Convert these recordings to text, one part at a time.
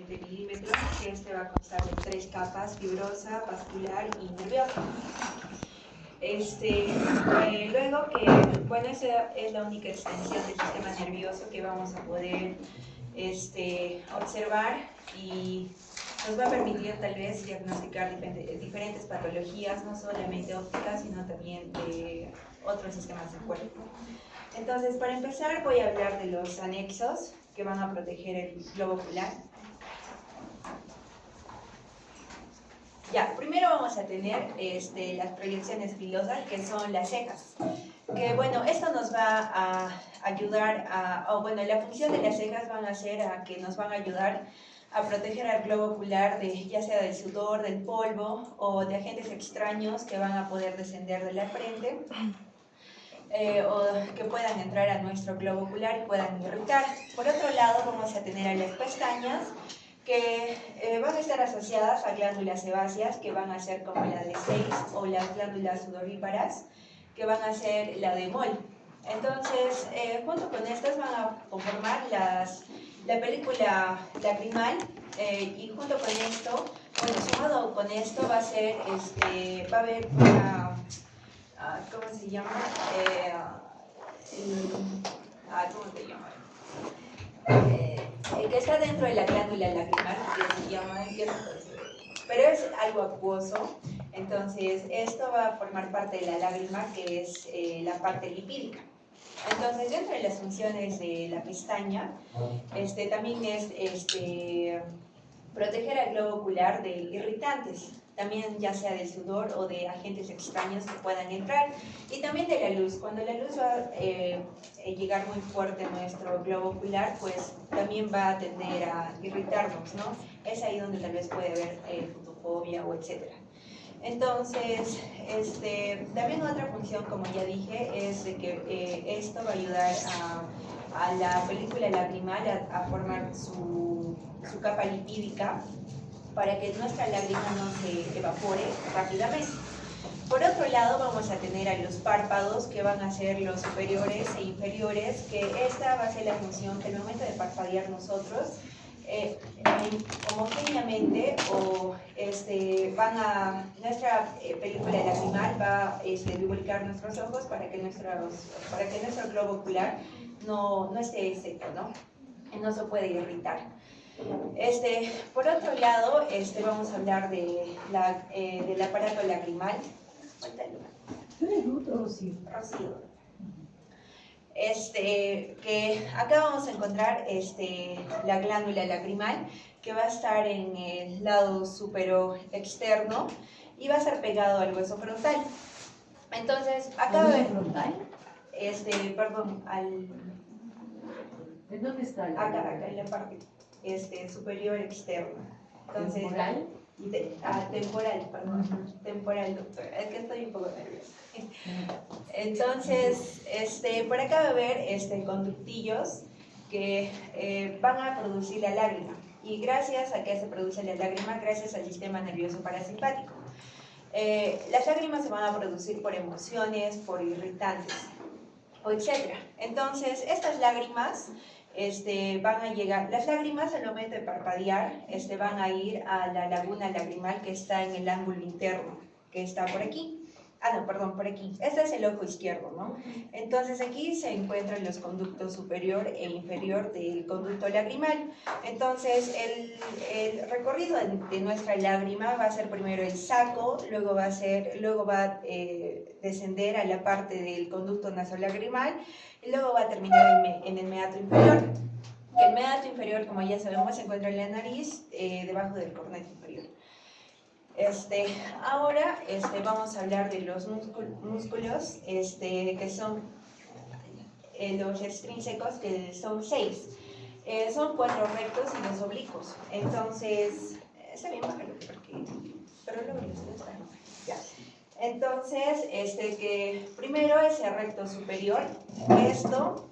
20 milímetros, que este va a constar de 3 capas: fibrosa, vascular y nerviosa. Luego que, bueno, esa es la única extensión del sistema nervioso que vamos a poder observar, y nos va a permitir tal vez diagnosticar diferentes patologías, no solamente ópticas, sino también de otros sistemas del cuerpo. Entonces, para empezar, voy a hablar de los anexos que van a proteger el globo ocular. Ya, primero vamos a tener las proyecciones pilosas, que son las cejas. Que bueno, esto nos va a ayudar la función de las cejas van a ser que nos van a ayudar a proteger al globo ocular ya sea del sudor, del polvo o de agentes extraños que van a poder descender de la frente, o que puedan entrar a nuestro globo ocular y puedan irritar. Por otro lado, vamos a tener a las pestañas, que van a estar asociadas a glándulas sebáceas, que van a ser como la de Seyss, o las glándulas sudoríparas, que van a ser la de Moll. Entonces, junto con estas van a conformar la película lacrimal, y junto con esto, bueno, sumado con esto va a ser, va a haber una, ¿cómo se llama? ¿Cómo se llama? Que está dentro de la glándula lacrimal, que se llama, pero es algo acuoso. Entonces esto va a formar parte de la lágrima, que es la parte lipídica. Entonces, dentro de las funciones de la pestaña, también es proteger al globo ocular de irritantes, también ya sea del sudor o de agentes extraños que puedan entrar, y también de la luz. Cuando la luz va a llegar muy fuerte a nuestro globo ocular, pues también va a tender a irritarnos, ¿no? Es ahí donde tal vez puede haber fotofobia o etcétera. Entonces, también otra función, como ya dije, es de que esto va a ayudar a la película lacrimal a formar su capa lipídica, para que nuestra lágrima no se evapore rápidamente. Por otro lado, vamos a tener a los párpados, que van a ser los superiores e inferiores, que esta va a ser la función que al momento de parpadear nosotros, homogéneamente, o nuestra película lacrimal va a lubricar nuestros ojos para que nuestro globo ocular no esté seco, ¿no? Y no se puede irritar. Por otro lado, vamos a hablar del aparato lacrimal. Rocío. Que acá vamos a encontrar la glándula lacrimal, que va a estar en el lado superior externo y va a estar pegado al hueso frontal. Entonces, acá ¿El hueso frontal? Perdón, ¿En dónde está? Acá en la parte superior externa. Entonces, ¿Temporal? Temporal, perdón. Temporal, doctor. Es que estoy un poco nerviosa. Entonces, por acá va a haber conductillos que van a producir la lágrima. Y gracias a que se produce la lágrima, gracias al sistema nervioso parasimpático. Las lágrimas se van a producir por emociones, por irritantes, o etc. Entonces, estas lágrimas van a llegar, las lágrimas al momento de parpadear van a ir a la laguna lagrimal, que está en el ángulo interno, que está por aquí. No, perdón, por aquí. Este es el ojo izquierdo, ¿no? Entonces aquí se encuentran los conductos superior e inferior del conducto lagrimal. Entonces el recorrido de nuestra lágrima va a ser primero el saco, luego va a descender a la parte del conducto nasolagrimal, y luego va a terminar en el meato inferior. El meato inferior, como ya sabemos, se encuentra en la nariz, debajo del cornete inferior. Ahora vamos a hablar de los músculos, que son los extrínsecos, que son 6. Son 4 rectos y 2 oblicuos. Entonces, está bien, bájalo, pero luego está. Ya. Entonces, que primero es el recto superior, esto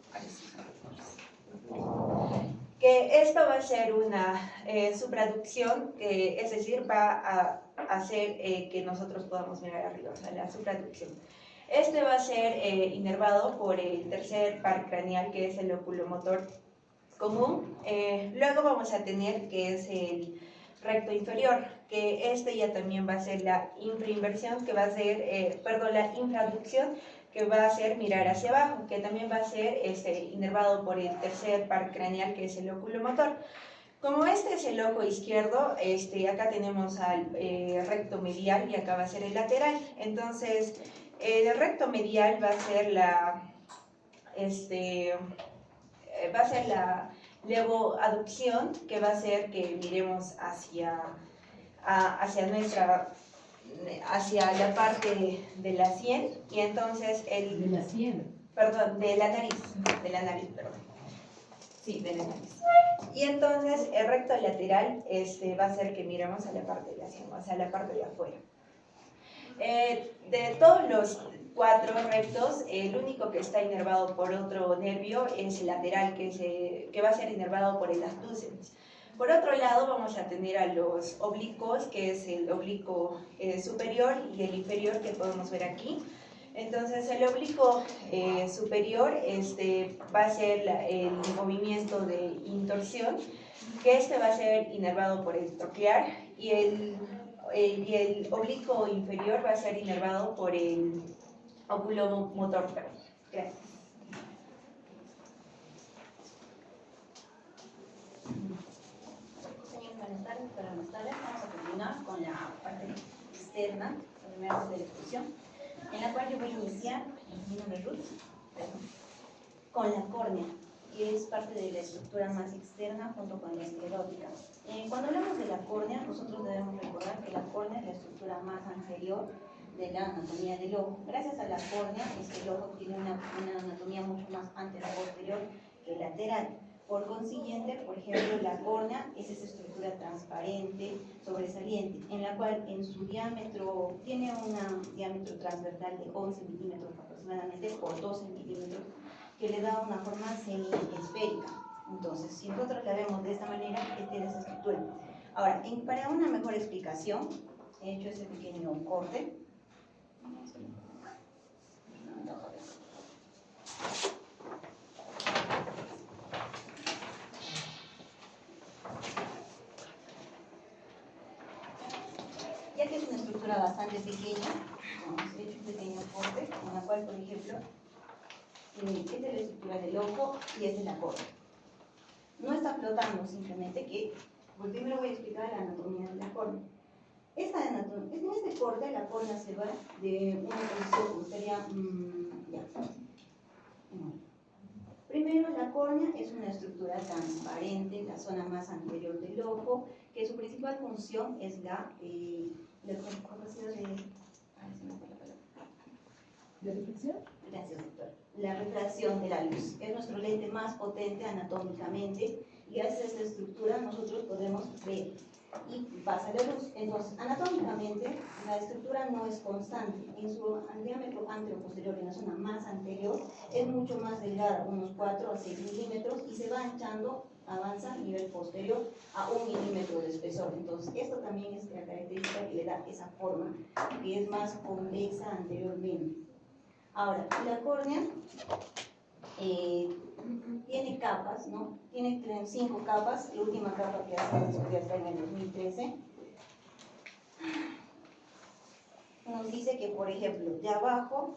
va a ser una supraducción, es decir, va a hacer que nosotros podamos mirar arriba, o sea, la supraducción. Va a ser inervado por el tercer par craneal, que es el oculomotor común. Luego vamos a tener que es el recto inferior, que este ya también va a ser la infrainversión, que va a ser, la infraducción, que va a ser mirar hacia abajo, que también va a ser inervado por el tercer par craneal, que es el oculomotor. Como este es el ojo izquierdo, acá tenemos al recto medial y acá va a ser el lateral. Entonces, el recto medial va a ser la levoaducción, que va a ser que miremos hacia la parte de la sien, y entonces ¿De la sien? Perdón, de la nariz, perdón. Sí, de la nariz. Y entonces el recto lateral va a ser que miremos a la parte de la sien, o sea, a la parte de afuera. De todos los 4 rectos, el único que está inervado por otro nervio es el lateral, que va a ser inervado por el abducens. Por otro lado, vamos a tener a los oblicuos, que es el oblicuo superior y el inferior, que podemos ver aquí. Entonces, el oblicuo superior va a ser el movimiento de intorsión, que va a ser inervado por el troclear, y el oblicuo inferior va a ser inervado por el oculomotor. Gracias. Buenas tardes. Vamos a continuar con la parte externa, primero de la exposición, en la cual yo voy a iniciar, mi nombre es Ruth, con la córnea, que es parte de la estructura más externa junto con la esclerótica. Cuando hablamos de la córnea, nosotros debemos recordar que la córnea es la estructura más anterior de la anatomía del ojo. Gracias a la córnea, el ojo tiene una anatomía mucho más anterior que lateral. Por consiguiente, por ejemplo, la córnea es esa estructura transparente, sobresaliente, en la cual en su diámetro, tiene un diámetro transversal de 11 milímetros aproximadamente por 12 milímetros, que le da una forma semi-esférica. Entonces, si nosotros la vemos de esta manera, tiene esa estructura. Ahora, para una mejor explicación, he hecho este pequeño corte. Ya que es una estructura bastante pequeña, he hecho un pequeño corte, con la cual, por ejemplo, esta es la estructura del ojo y esta es la córnea. No está flotando, simplemente que, pues primero voy a explicar la anatomía de la córnea. En este corte la córnea se va de una posición como sería, Primero, la córnea es una estructura transparente, la zona más anterior del ojo, que su principal función es la capacidad ¿De reflexión? Gracias, doctor. La refracción de la luz. Es nuestro lente más potente anatómicamente y gracias a esta estructura nosotros podemos ver y pasa la luz. Entonces, anatómicamente, la estructura no es constante. En su diámetro anteroposterior, en la zona más anterior, es mucho más delgada, unos 4 a 6 milímetros, y se va anchando, avanza a nivel posterior a 1 milímetro de espesor. Entonces, esto también es la característica que le da esa forma, que es más convexa anteriormente. Ahora, la córnea tiene capas, ¿no? Tiene 5 capas. La última capa que ha sido descubierta en el 2013 nos dice que, por ejemplo, de abajo,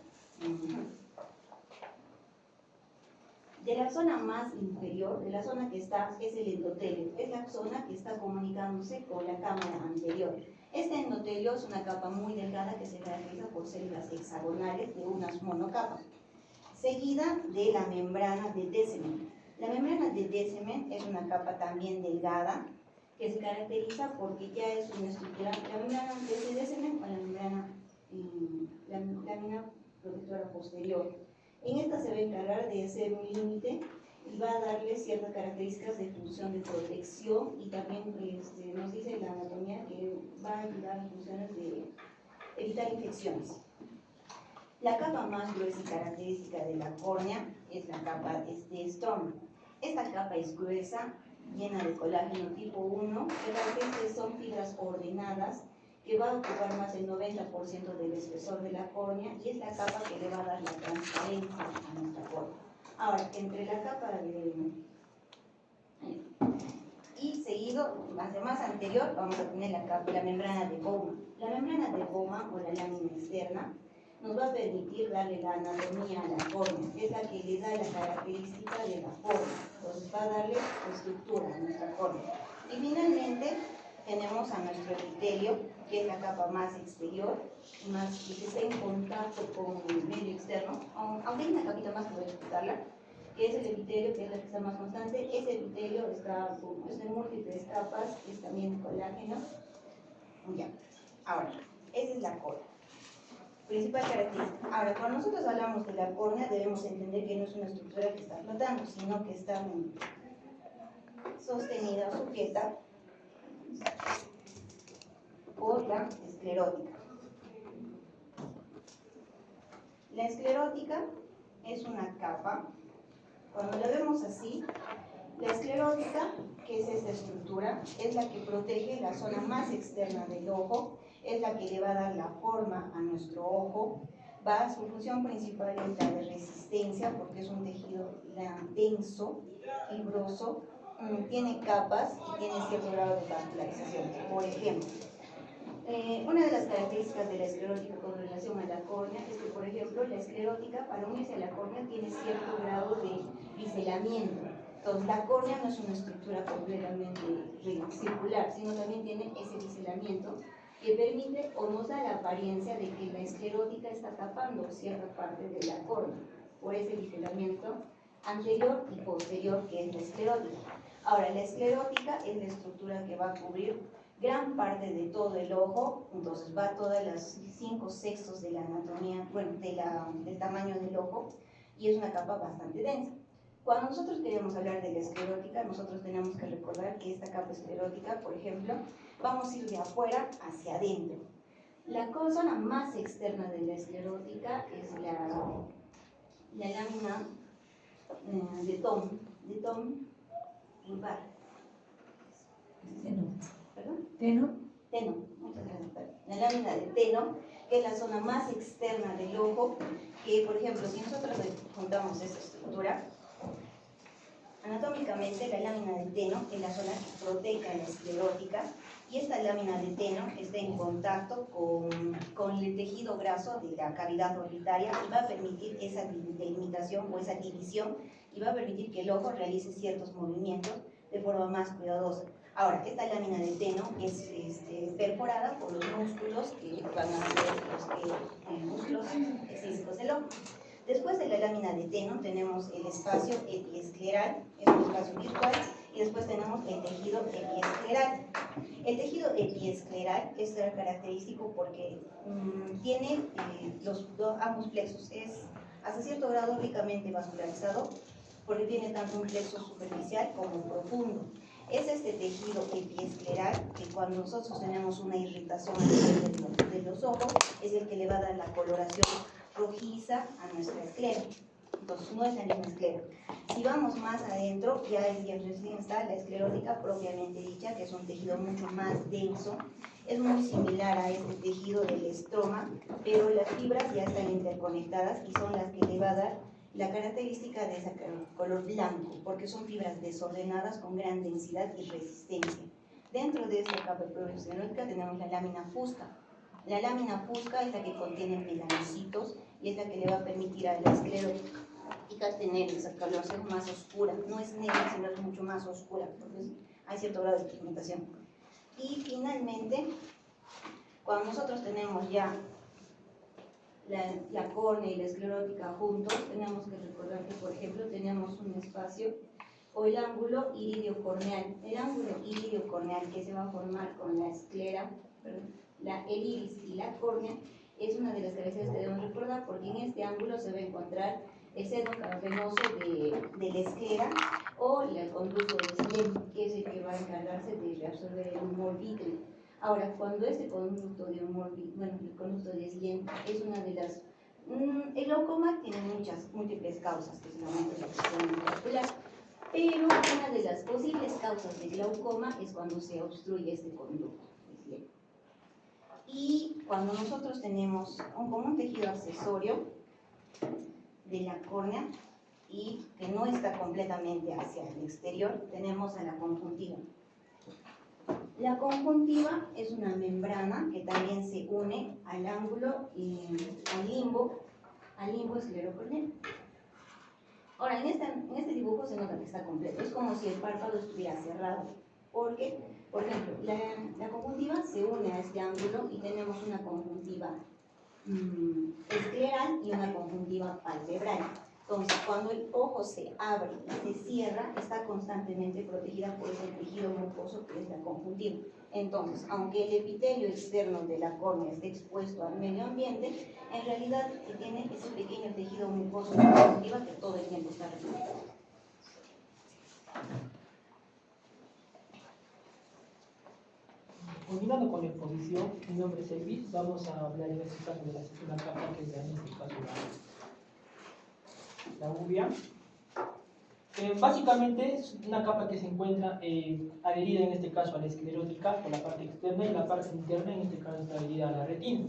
de la zona más inferior, de la zona que está, es el endotelio, es la zona que está comunicándose con la cámara anterior. Este endotelio es una capa muy delgada que se caracteriza por células hexagonales de unas monocapas, seguida de la membrana de Descemet. La membrana de Descemet es una capa también delgada que se caracteriza porque ya es una estructura, la membrana de Descemet o la membrana lámina protectora posterior. En esta se va a encargar de ser un límite y va a darle ciertas características de función de protección, y también nos dice la anatomía que va a ayudar en funciones de evitar infecciones. La capa más gruesa y característica de la córnea es la capa de Storm. Esta capa es gruesa, llena de colágeno tipo 1, que realmente son fibras ordenadas que va a ocupar más del 90% del espesor de la córnea, y es la capa que le va a dar la transparencia a nuestra córnea. Ahora, entre la capa Y seguido, más anterior, vamos a tener la membrana de Bowman. La membrana de Bowman o la lámina externa nos va a permitir darle la anatomía a la córnea, es la que le da la característica de la forma, entonces va a darle estructura a nuestra córnea. Y finalmente tenemos a nuestro epitelio, que es la capa más exterior, más que está en contacto con el medio externo, aunque hay una capita más que voy a explicarla, que es el epitelio, que es la que está más constante. Ese epitelio es de múltiples capas, es también colágeno. Ya, ahora, esa es la córnea. Principal característica. Ahora, cuando nosotros hablamos de la córnea, debemos entender que no es una estructura que está flotando, sino que está sostenida, sujeta por la esclerótica. La esclerótica es una capa. Cuando la vemos así, la esclerótica, que es esta estructura, es la que protege la zona más externa del ojo, es la que le va a dar la forma a nuestro ojo. Su función principal es la de resistencia, porque es un tejido denso, fibroso, tiene capas y tiene cierto grado de vascularización. Por ejemplo, una de las características de la esclerótica con relación a la córnea es que, por ejemplo, la esclerótica, para unirse a la córnea, tiene cierto grado de biselamiento. Entonces, la córnea no es una estructura completamente circular, sino también tiene ese biselamiento que permite o nos da la apariencia de que la esclerótica está tapando cierta parte de la córnea por ese biselamiento anterior y posterior que es la esclerótica. Ahora, la esclerótica es la estructura que va a cubrir gran parte de todo el ojo, entonces va todas las 5/6 de la anatomía, bueno, del tamaño del ojo, y es una capa bastante densa. Cuando nosotros queremos hablar de la esclerótica, nosotros tenemos que recordar que esta capa esclerótica, por ejemplo, vamos a ir de afuera hacia adentro. La zona más externa de la esclerótica es la lámina de Thom vulvar. ¿Perdón? Teno. Teno, muchas gracias. La lámina de teno, que es la zona más externa del ojo, que por ejemplo, si nosotros juntamos esta estructura, anatómicamente la lámina de teno es la zona que protege a la esclerótica, y esta lámina de teno está en contacto con el tejido graso de la cavidad orbitaria y va a permitir esa delimitación o esa división, y va a permitir que el ojo realice ciertos movimientos de forma más cuidadosa. Ahora, esta lámina de teno es perforada por los músculos que van a ser los músculos físicos del ojo. Después de la lámina de teno tenemos el espacio epiescleral, es un espacio virtual, y después tenemos el tejido epiescleral. El tejido epiescleral es característico porque tiene ambos plexos, es hasta cierto grado ricamente vascularizado, porque tiene tanto un plexo superficial como profundo. Es este tejido epiescleral que cuando nosotros tenemos una irritación a nivel de los ojos, es el que le va a dar la coloración rojiza a nuestra esclera. Entonces no es la misma esclera. Si vamos más adentro, ya recién está la esclerótica propiamente dicha, que es un tejido mucho más denso. Es muy similar a este tejido del estroma, pero las fibras ya están interconectadas y son las que le va a dar la característica de ese color blanco, porque son fibras desordenadas con gran densidad y resistencia. Dentro de esta capa esclerótica tenemos la lámina fusca. La lámina fusca es la que contiene melanocitos y es la que le va a permitir a la esclerótica tener esa coloración más oscura. No es negra, sino es mucho más oscura, porque hay cierto grado de pigmentación. Y finalmente, cuando nosotros tenemos ya la córnea y la esclerótica juntos, tenemos que recordar que, por ejemplo, tenemos un espacio o el ángulo iridio-corneal. El ángulo iridio-corneal que se va a formar con la esclera, el iris y la córnea, es una de las características que debemos recordar, porque en este ángulo se va a encontrar el seno cavernoso de la esclera o el conducto de Slem, que es el que va a encargarse de reabsorber el humor vítreo. Ahora, cuando este conducto de humor, el conducto de Slem es una de las... el glaucoma tiene múltiples causas, que es el aumento de la presión vascular, pero una de las posibles causas de glaucoma es cuando se obstruye este conducto de Slem. Y cuando nosotros tenemos como un tejido accesorio de la córnea, y que no está completamente hacia el exterior, tenemos a la conjuntiva. La conjuntiva es una membrana que también se une al ángulo y al limbo esclerocorneal. Ahora, en este dibujo se nota que está completo, es como si el párpado estuviera cerrado, porque, por ejemplo, la conjuntiva se une a este ángulo y tenemos una conjuntiva escleral y una conjuntiva palpebral. Entonces, cuando el ojo se abre y se cierra, está constantemente protegida por ese tejido mucoso que es la conjuntiva. Entonces, aunque el epitelio externo de la córnea esté expuesto al medio ambiente, en realidad tiene ese pequeño tejido mucoso de la conjuntiva que todo el tiempo está respirando. Continuando con la exposición, mi nombre es Elvis, vamos a hablar en este caso de la segunda capa, que es en este caso la uvea. Básicamente es una capa que se encuentra adherida en este caso a la esclerótica por la parte externa, y la parte interna en este caso está adherida a la retina.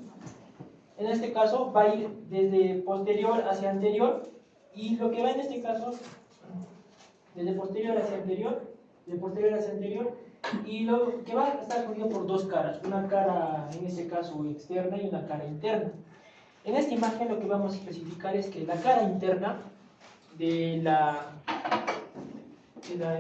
En este caso va a ir desde posterior hacia anterior, y lo que va en este caso desde posterior hacia anterior, y lo que va a estar constituido por dos caras, una cara en este caso externa y una cara interna. En esta imagen lo que vamos a especificar es que la cara interna en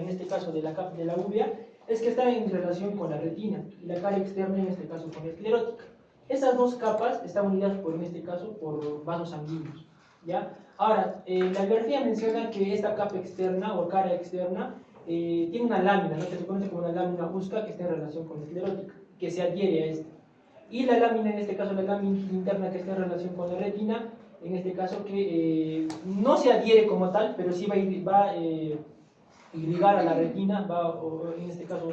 este caso de la uvea, es que está en relación con la retina, y la cara externa en este caso con la esclerótica. Esas dos capas están unidas en este caso por vasos sanguíneos, ¿ya? Ahora, la bibliografía menciona que esta capa externa o cara externa tiene una lámina, ¿no?, que se conoce como una lámina usca, que está en relación con la esclerótica, que se adhiere a esta. Y la lámina, en este caso la lámina interna, que está en relación con la retina, en este caso que no se adhiere como tal, pero sí va a irrigar a la retina, en este caso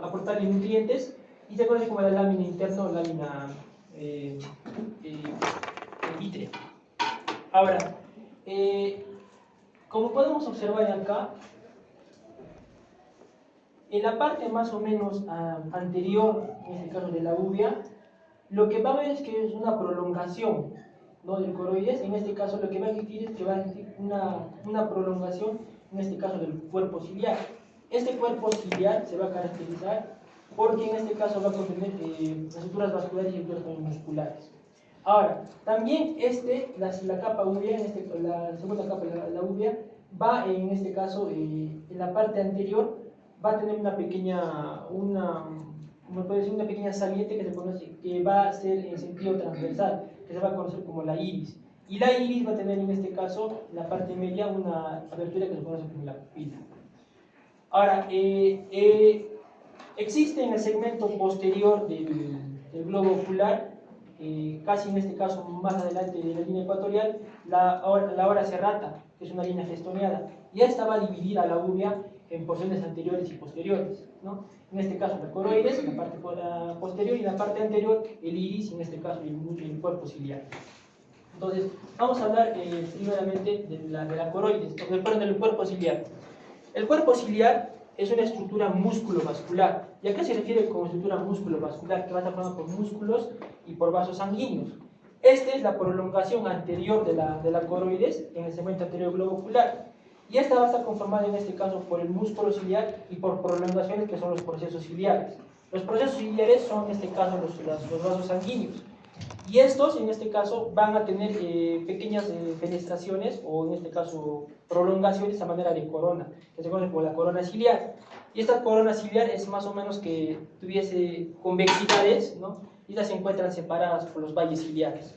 aportarle nutrientes, y se conoce como la lámina interna o lámina vítrea. Ahora, como podemos observar acá, en la parte más o menos anterior, en este caso de la uvea, lo que va a ver es que es una prolongación, ¿no?, del coroides. En este caso lo que va a existir es que va a existir una prolongación, en este caso del cuerpo ciliar. Este cuerpo ciliar se va a caracterizar porque en este caso va a contener estructuras vasculares y estructuras musculares. Ahora, también la capa uvea, la segunda capa de la uvea, va en este caso, en la parte anterior, va a tener una pequeña saliente que va a ser en sentido transversal, que se va a conocer como la iris. Y la iris va a tener en este caso, en la parte media, una abertura que se conoce como la pupila. Ahora, existe en el segmento posterior del globo ocular, casi en este caso más adelante de la línea ecuatorial, la hora serrata, que es una línea gestoneada, y esta va a dividir a la uvea en porciones anteriores y posteriores, ¿no? En este caso el coroides, en la parte posterior, y en la parte anterior el iris, en este caso el cuerpo ciliar. Entonces, vamos a hablar primeramente de la coroides, del cuerpo ciliar. El cuerpo ciliar es una estructura músculo-vascular. ¿Y a qué se refiere con estructura músculo-vascular? Que va a estar formada por músculos y por vasos sanguíneos. Esta es la prolongación anterior de la coroides en el segmento anterior globo ocular. Y esta va a estar conformada en este caso por el músculo ciliar y por prolongaciones que son los procesos ciliares. Los procesos ciliares son en este caso los vasos sanguíneos. Y estos en este caso van a tener pequeñas fenestraciones o en este caso prolongaciones a manera de corona, que se conoce como la corona ciliar. Y esta corona ciliar es más o menos que tuviese convexidades, ¿no?, y estas se encuentran separadas por los valles ciliares.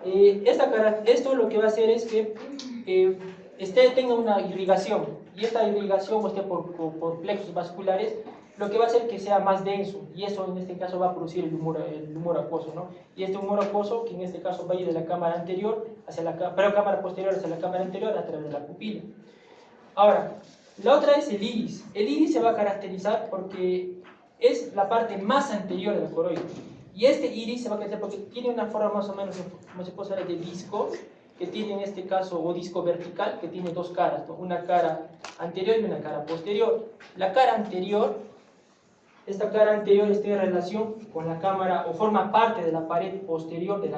Esto lo que va a hacer es que tenga una irrigación, y esta irrigación por plexos vasculares, lo que va a hacer que sea más denso, y eso en este caso va a producir el humor acuoso, ¿no? Y este humor acuoso, que en este caso va a ir de la cámara anterior cámara posterior hacia la cámara anterior a través de la pupila. Ahora, la otra es el iris. El iris se va a caracterizar porque es la parte más anterior del coroides, y este iris se va a caracterizar porque tiene una forma más o menos, como se puede saber, de disco, que tiene en este caso, o disco vertical, que tiene dos caras, ¿no?, una cara anterior y una cara posterior. La cara anterior, esta cara anterior está en relación con la cámara, o forma parte de la pared posterior de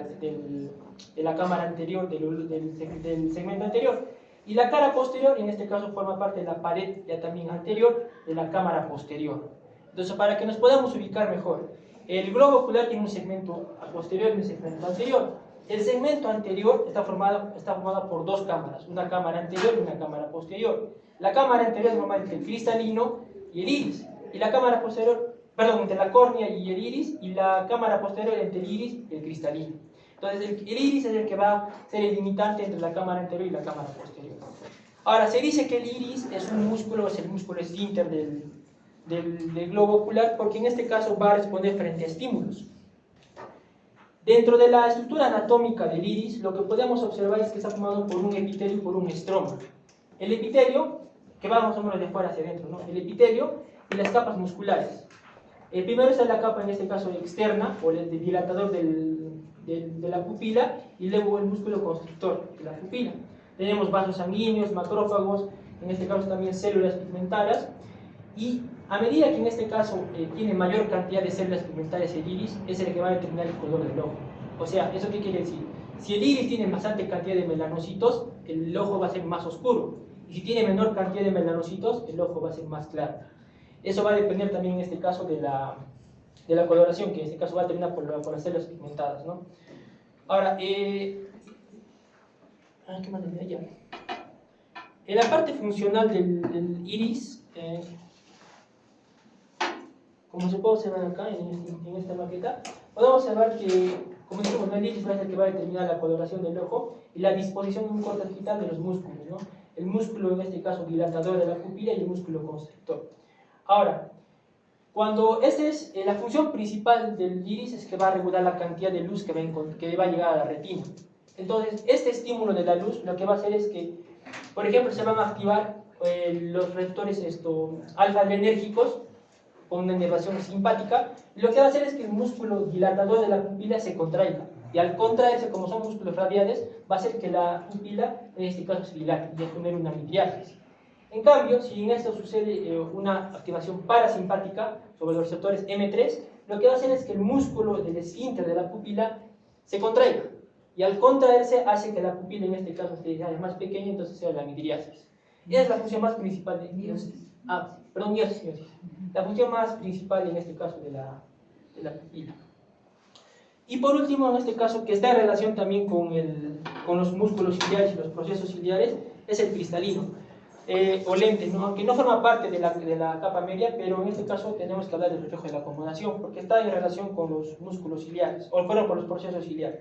la cámara anterior, del segmento anterior. Y la cara posterior, en este caso, forma parte de la pared ya también anterior de la cámara posterior. Entonces, para que nos podamos ubicar mejor, el globo ocular tiene un segmento posterior y un segmento anterior. El segmento anterior está formado por dos cámaras, una cámara anterior y una cámara posterior. La cámara anterior es normalmente el cristalino y el iris, y la cámara posterior, perdón, entre la córnea y el iris, y la cámara posterior entre el iris y el cristalino. Entonces, el iris es el que va a ser el limitante entre la cámara anterior y la cámara posterior. Ahora, se dice que el iris es un músculo, es el músculo esfínter del globo ocular, porque en este caso va a responder frente a estímulos. Dentro de la estructura anatómica del iris, lo que podemos observar es que está formado por un epitelio y por un estroma. El epitelio, que va más o menos de fuera hacia adentro, ¿no? El epitelio y las capas musculares. El primero es la capa, en este caso externa, o el dilatador de la pupila, y luego el músculo constrictor de la pupila. Tenemos vasos sanguíneos, macrófagos, en este caso también células pigmentarias, y a medida que en este caso tiene mayor cantidad de células pigmentarias el iris, es el que va a determinar el color del ojo. O sea, ¿eso qué quiere decir? Si el iris tiene bastante cantidad de melanocitos, el ojo va a ser más oscuro, y si tiene menor cantidad de melanocitos, el ojo va a ser más claro. Eso va a depender también en este caso de la coloración, que en este caso va a determinar por las células pigmentadas, ¿no? Ahora, ¿qué más tenía ya? En la parte funcional del iris, como se puede observar acá en esta maqueta, podemos observar que, como dijimos, el iris va a ser el que va a determinar la coloración del ojo y la disposición de un corte orbital de los músculos, ¿no? El músculo, en este caso, dilatador de la pupila y el músculo constrictor. Ahora, cuando la función principal del iris es que va a regular la cantidad de luz que va a llegar a la retina. Entonces, este estímulo de la luz lo que va a hacer es que, por ejemplo, se van a activar los receptores alfa-adrenérgicos con una inervación simpática, y lo que va a hacer es que el músculo dilatador de la pupila se contraiga, y al contraerse, como son músculos radiales, va a hacer que la pupila, en este caso, se dilate y va a tener una midriasis. En cambio, si en esto sucede una activación parasimpática sobre los receptores M3, lo que va a hacer es que el músculo del esfínter de la pupila se contraiga, y al contraerse hace que la pupila, en este caso, sea más pequeña, entonces sea la midriasis. Esa es la función más principal de miosis. La función más principal en este caso de la pupila. Y por último, en este caso, que está en relación también con los músculos ciliares y los procesos ciliares, es el cristalino, o lente, ¿no? Aunque no forma parte de la capa media, pero en este caso tenemos que hablar del reflejo de la acomodación, porque está en relación con los músculos ciliares, o con los procesos ciliares.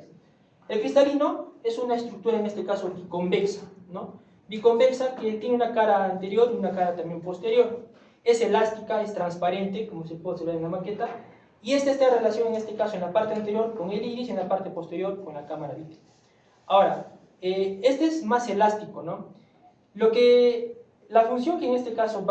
El cristalino es una estructura, en este caso, biconvexa, ¿no? Biconvexa, que tiene una cara anterior y una cara también posterior. Es elástica, es transparente, como se puede observar en la maqueta, y esta está en relación, en este caso, en la parte anterior con el iris y en la parte posterior con la cámara vítreo. Ahora, este es más elástico, ¿no? La función que en este caso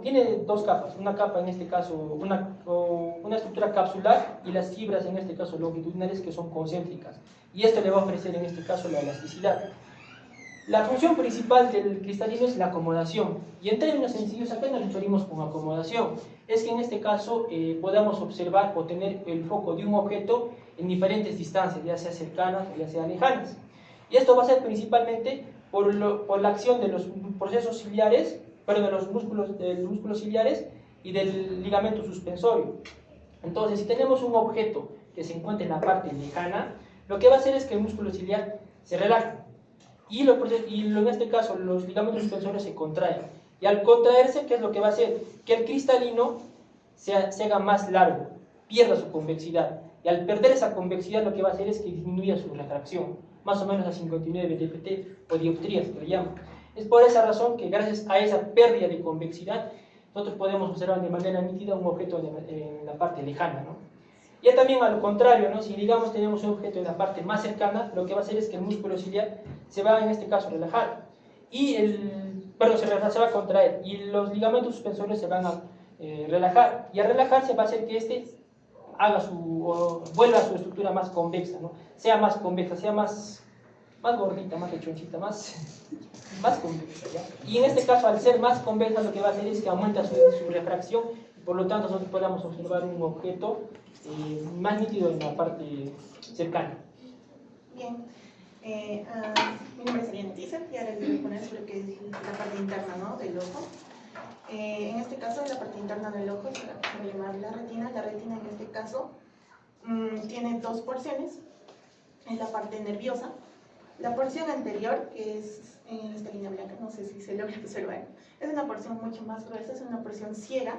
tiene dos capas. Una capa, en este caso, una estructura capsular, y las fibras, en este caso, longitudinales, que son concéntricas. Y esto le va a ofrecer, en este caso, la elasticidad. La función principal del cristalino es la acomodación, y en términos sencillos, ¿a qué nos referimos con acomodación? Es que en este caso podamos observar o tener el foco de un objeto en diferentes distancias, ya sea cercanas o ya sea lejanas. Y esto va a ser principalmente por la acción de los procesos ciliares, de los músculos ciliares y del ligamento suspensorio. Entonces, si tenemos un objeto que se encuentra en la parte lejana, lo que va a hacer es que el músculo ciliar se relaje. Y en este caso los ligamentos suspensorios se contraen, y al contraerse, ¿qué es lo que va a hacer? Que el cristalino se haga más largo, pierda su convexidad, y al perder esa convexidad lo que va a hacer es que disminuya su refracción, más o menos a 59 dpt o dioptrías, que le llaman. Es por esa razón que, gracias a esa pérdida de convexidad, nosotros podemos observar de manera nítida un objeto en la parte lejana, ¿no? Ya también al contrario, ¿no? Si digamos tenemos un objeto en la parte más cercana, lo que va a hacer es que el músculo ciliar se va, en este caso, a relajar, y se va a contraer, y los ligamentos suspensorios se van a relajar, y al relajarse va a hacer que este vuelva a su estructura más convexa, ¿no? Sea más convexa, sea más gordita, más lechoncita, más convexa, ¿ya? Y en este caso, al ser más convexa, lo que va a hacer es que aumenta su refracción, y por lo tanto nosotros podamos observar un objeto más nítido en la parte cercana. Bien. Mi nombre es Ariana Tiza y ahora les voy a poner sobre lo que es la parte interna, ¿no?, del ojo. En este caso, la parte interna del ojo se va a llamar la retina. La retina en este caso tiene dos porciones. Es la parte nerviosa. La porción anterior, que es en esta línea blanca, no sé si se logra observar, es una porción mucho más gruesa, es una porción ciega,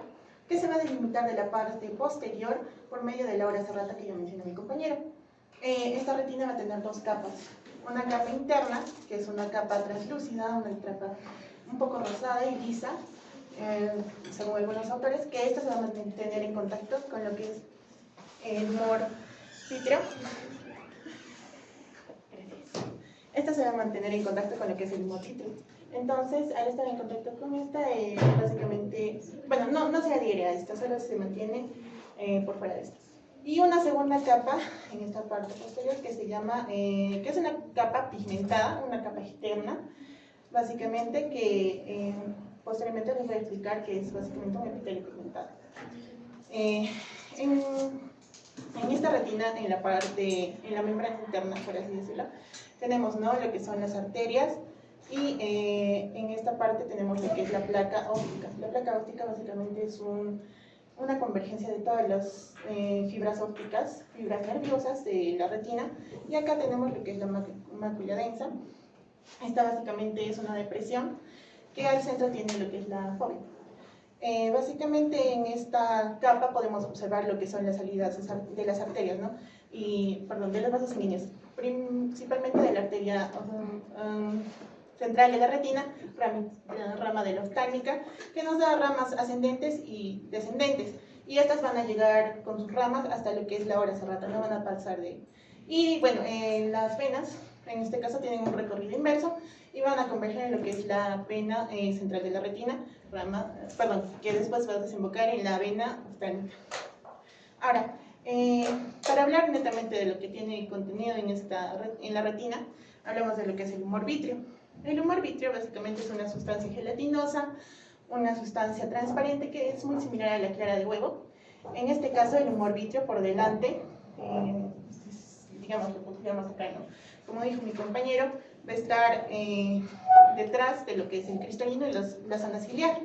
que se va a delimitar de la parte posterior por medio de la aura serrata que ya mencionó mi compañero. Esta retina va a tener dos capas. Una capa interna, que es una capa translúcida, una capa un poco rosada y lisa, según algunos autores, que esta se va a mantener en contacto con lo que es el humor vítreo. Esta se va a mantener en contacto con lo que es el humor vítreo. Entonces, al estar en contacto con esta, básicamente, bueno, no se adhiere a esta, solo se mantiene por fuera de esta. Y una segunda capa en esta parte posterior que se llama, que es una capa pigmentada, una capa externa, básicamente que posteriormente les voy a explicar que es básicamente un epitelio pigmentado. En esta retina, en la membrana interna, por así decirlo, tenemos, ¿no?, lo que son las arterias y en esta parte tenemos lo que es la placa óptica. La placa óptica básicamente es una convergencia de todas las fibras ópticas, fibras nerviosas de la retina, y acá tenemos lo que es la mácula densa. Esta básicamente es una depresión que al centro tiene lo que es la fóvea. Básicamente en esta capa podemos observar lo que son las salidas de las arterias, ¿no? De los vasos sanguíneos, principalmente de la arteria central de la retina, la rama de la oftálmica, que nos da ramas ascendentes y descendentes, y estas van a llegar con sus ramas hasta lo que es la aura serrata, no van a pasar de ahí. Y bueno, las venas, en este caso, tienen un recorrido inverso y van a converger en lo que es la vena central de la retina, que después va a desembocar en la vena oftálmica. Ahora, para hablar netamente de lo que tiene contenido en la retina, hablamos de lo que es el humor vítreo. El humor vítreo básicamente es una sustancia gelatinosa, una sustancia transparente que es muy similar a la clara de huevo. En este caso, el humor vítreo por delante, digamos, lo pondríamos acá, ¿no?, como dijo mi compañero, va a estar detrás de lo que es el cristalino y la zona ciliar.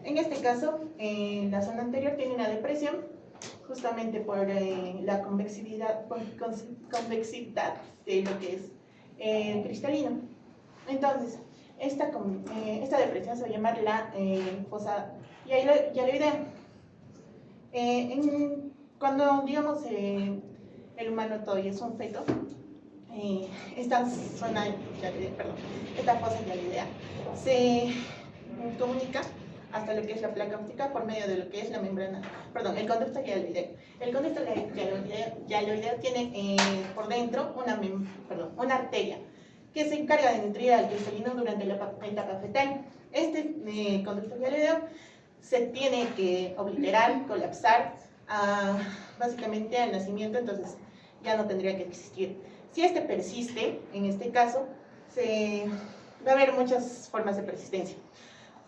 En este caso, la zona anterior tiene una depresión, justamente por la convexidad de lo que es el cristalino. Entonces, esta depresión se va a llamar la fosa hialoidea. Cuando, digamos, el humano todavía es un feto, esta fosa hialoidea se comunica hasta lo que es la placa óptica por medio de lo que es la membrana, el conducto hialoideo. El conducto hialoideo tiene por dentro una arteria que se encarga de nutrir al cristalino durante la etapa fetal. Este conducto hialoideo se tiene que obliterar, colapsar, básicamente al nacimiento, entonces ya no tendría que existir. Si este persiste, en este caso, va a haber muchas formas de persistencia.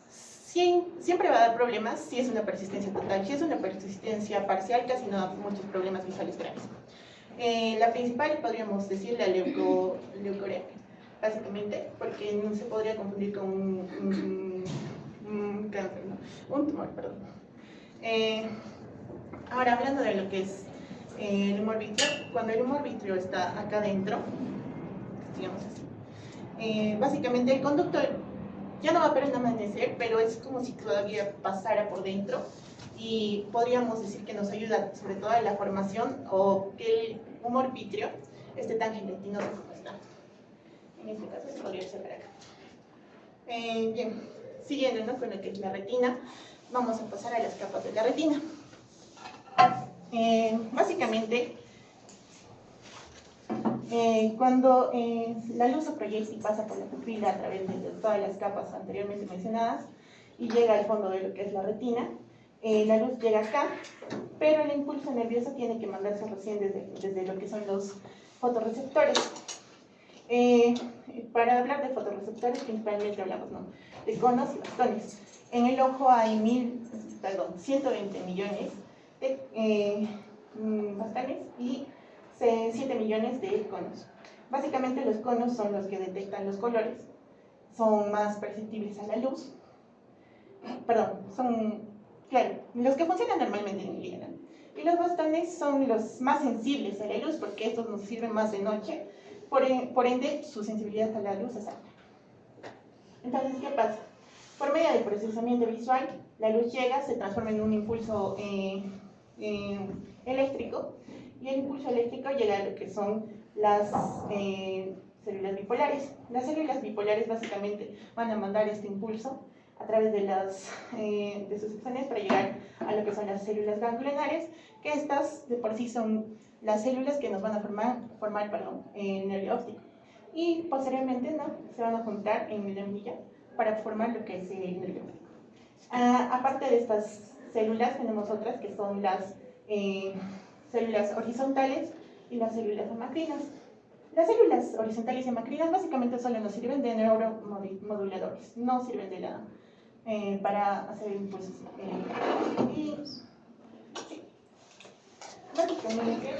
Siempre va a dar problemas si es una persistencia total. Si es una persistencia parcial, casi no da muchos problemas visuales graves. La principal podríamos decir la leucorrea, básicamente, porque no se podría confundir con un cáncer, ¿no?, un tumor, perdón. Ahora, hablando de lo que es el humor vítreo, cuando el humor vítreo está acá adentro, digamos así, básicamente el conducto ya no va a permanecer, pero es como si todavía pasara por dentro, y podríamos decir que nos ayuda sobre todo en la formación o que el humor vítreo esté tan gelatinoso como está. En este caso se podría observar acá. Bien, siguiendo, ¿no?, con lo que es la retina, vamos a pasar a las capas de la retina. Básicamente, cuando la luz se proyecta y pasa por la pupila a través de todas las capas anteriormente mencionadas y llega al fondo de lo que es la retina, la luz llega acá, pero el impulso nervioso tiene que mandarse recién desde lo que son los fotorreceptores. Para hablar de fotorreceptores, principalmente hablamos, ¿no?, de conos y bastones. En el ojo hay 120 millones de bastones y 7 millones de conos. Básicamente los conos son los que detectan los colores, son más perceptibles a la luz, perdón, son, claro, los que funcionan normalmente en el día, ¿no? Y los bastones son los más sensibles a la luz porque estos nos sirven más de noche, por ende su sensibilidad a la luz es alta. Entonces, ¿qué pasa? Por medio del procesamiento visual, la luz llega, se transforma en un impulso eléctrico, y el impulso eléctrico llega a lo que son las células bipolares. Las células bipolares básicamente van a mandar este impulso a través de sus exones para llegar a lo que son las células ganglionares, que estas de por sí son las células que nos van a formar nervio óptico. Y posteriormente, ¿no?, se van a juntar en la hormiguilla para formar lo que es el nervio óptico. Aparte de estas células, tenemos otras que son las células horizontales y las células hemacrinas. Las células horizontales y hemacrinas básicamente solo nos sirven de neuromoduladores, no sirven para hacer impulsos. Y sí, básicamente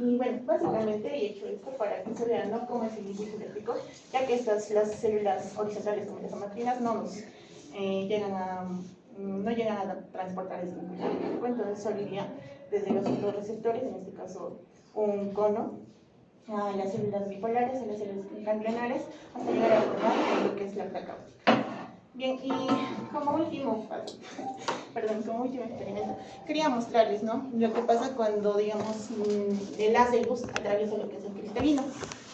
y bueno, básicamente he hecho esto para que se vean, ¿no?, cómo es el impulso eléctrico, ya que las células horizontales como las hemacrinas no llegan a transportar este impulso eléctrico, entonces solo iría desde los fotorreceptores, en este caso un cono, a las células bipolares, a las células ganglionares, hasta llegar a formar lo que es la placa óptica. Bien, y como último experimento, quería mostrarles, ¿no?, lo que pasa cuando, digamos, el haz de luz atraviesa lo que es el cristalino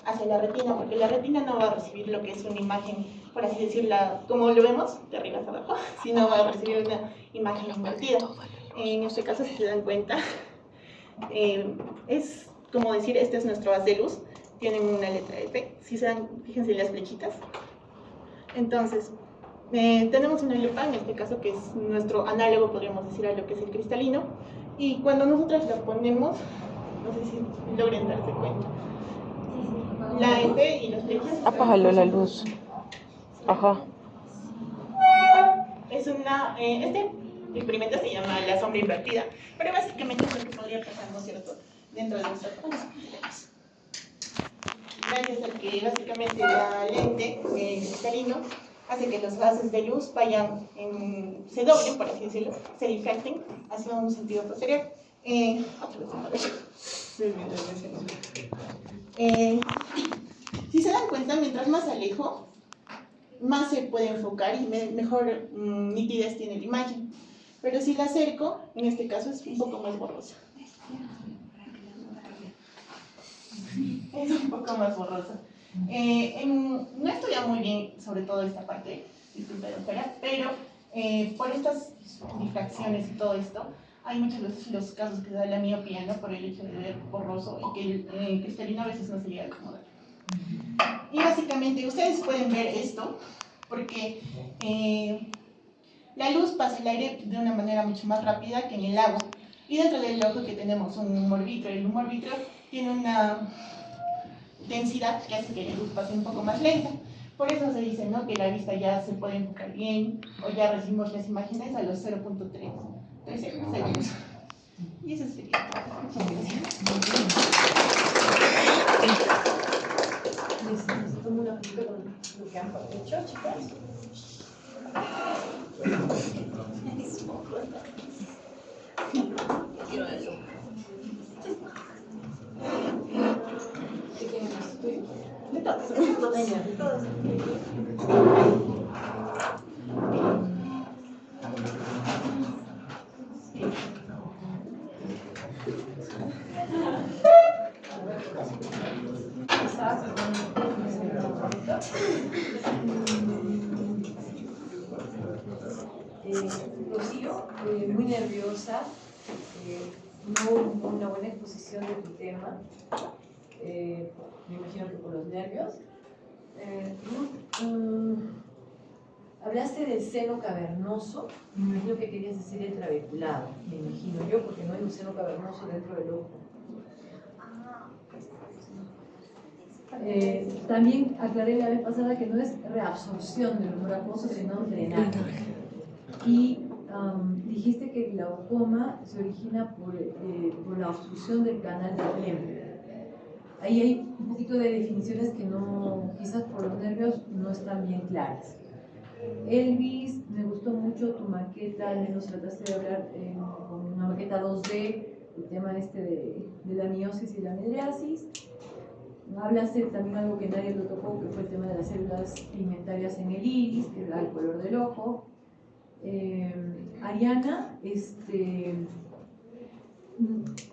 hacia la retina, porque la retina no va a recibir lo que es una imagen, por así decirla, como lo vemos, de arriba hacia abajo, sino va a recibir una imagen invertida. En este caso, si se dan cuenta, es como decir, este es nuestro haz de luz, tienen una letra de P, si se dan, fíjense en las flechitas. Entonces, tenemos una lupa, en este caso, que es nuestro análogo, podríamos decir, a lo que es el cristalino, y cuando nosotros la ponemos, no sé si logren darse cuenta, la F y los flechas. Apágalo la luz. Ajá. Es este experimento se llama la sombra invertida, pero básicamente es lo que podría pasar, ¿no es cierto?, dentro de nuestra pantalla. Gracias a que básicamente la lente, el cristalino, hace que los haces de luz se doblen, por así decirlo, se difracten hacia un sentido posterior. Si se dan cuenta, mientras más alejo, más se puede enfocar y mejor nitidez tiene la imagen. Pero si la acerco, en este caso es un poco más borrosa. Es un poco más borrosa. No estudia muy bien sobre todo esta parte, disculpe doctora, pero por estas difracciones y todo esto, hay muchos los casos que da la miopía, ¿no?, por el hecho de ver borroso y que el cristalino a veces no se llega a acomodar. Y básicamente ustedes pueden ver esto porque la luz pasa el aire de una manera mucho más rápida que en el agua. Y dentro del ojo que tenemos un humor vítreo, el humor vítreo tiene una densidad que hace que la luz pase un poco más lenta. Por eso se dice, ¿no?, que la vista ya se puede enfocar bien, o ya recibimos las imágenes a los 0.3 segundos. Y eso sería. Muchas gracias. Tomo una foto con lo que han hecho, chicas. Quiero eso. ¿De quién es? ¿Tuyo? De todos. De todos. Rocío, muy nerviosa, no hubo una buena exposición de tu tema. me imagino que por los nervios. Hablaste del seno cavernoso, me imagino que querías decir el trabeculado, me imagino yo, porque no hay un seno cavernoso dentro del ojo. También aclaré la vez pasada que no es reabsorción del humor acuoso, sino drenaje. Y dijiste que el glaucoma se origina por la obstrucción del canal de Klemm. Ahí hay un poquito de definiciones que no, quizás por los nervios no están bien claras. Elvis, me gustó mucho tu maqueta, al menos trataste de hablar con una maqueta 2D, el tema de la miosis y la midriasis. Hablaste también algo que nadie lo tocó, que fue el tema de las células pigmentarias en el iris, que da el color del ojo. Ariana,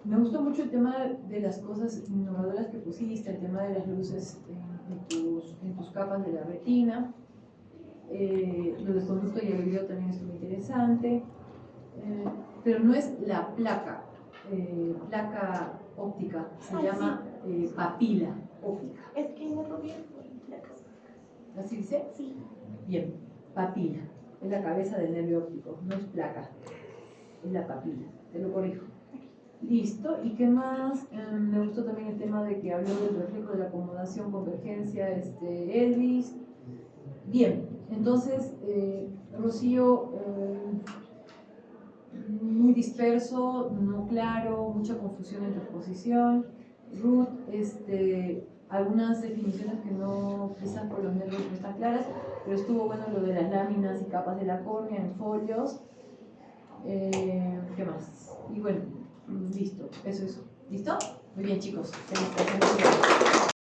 me gustó mucho el tema de las cosas innovadoras que pusiste, el tema de las luces en tus capas de la retina. Lo del conducto y el video también estuvo interesante, pero no es la placa óptica, se llama papila óptica. Es que no lo vi en placas. ¿Así dice? Sí. Bien, papila, es la cabeza del nervio óptico, no es placa, es la papila, te lo corrijo. Listo, ¿y qué más? Me gustó también el tema de que habló del reflejo de la acomodación, convergencia, Elvis. Bien, entonces, Rocío, muy disperso, no claro, mucha confusión en tu exposición. Ruth, algunas definiciones que no, quizás por los nervios no están claras, pero estuvo bueno lo de las láminas y capas de la córnea en folios. ¿Qué más? Y bueno, listo, eso. ¿Listo? Muy bien, chicos. Felicitaciones.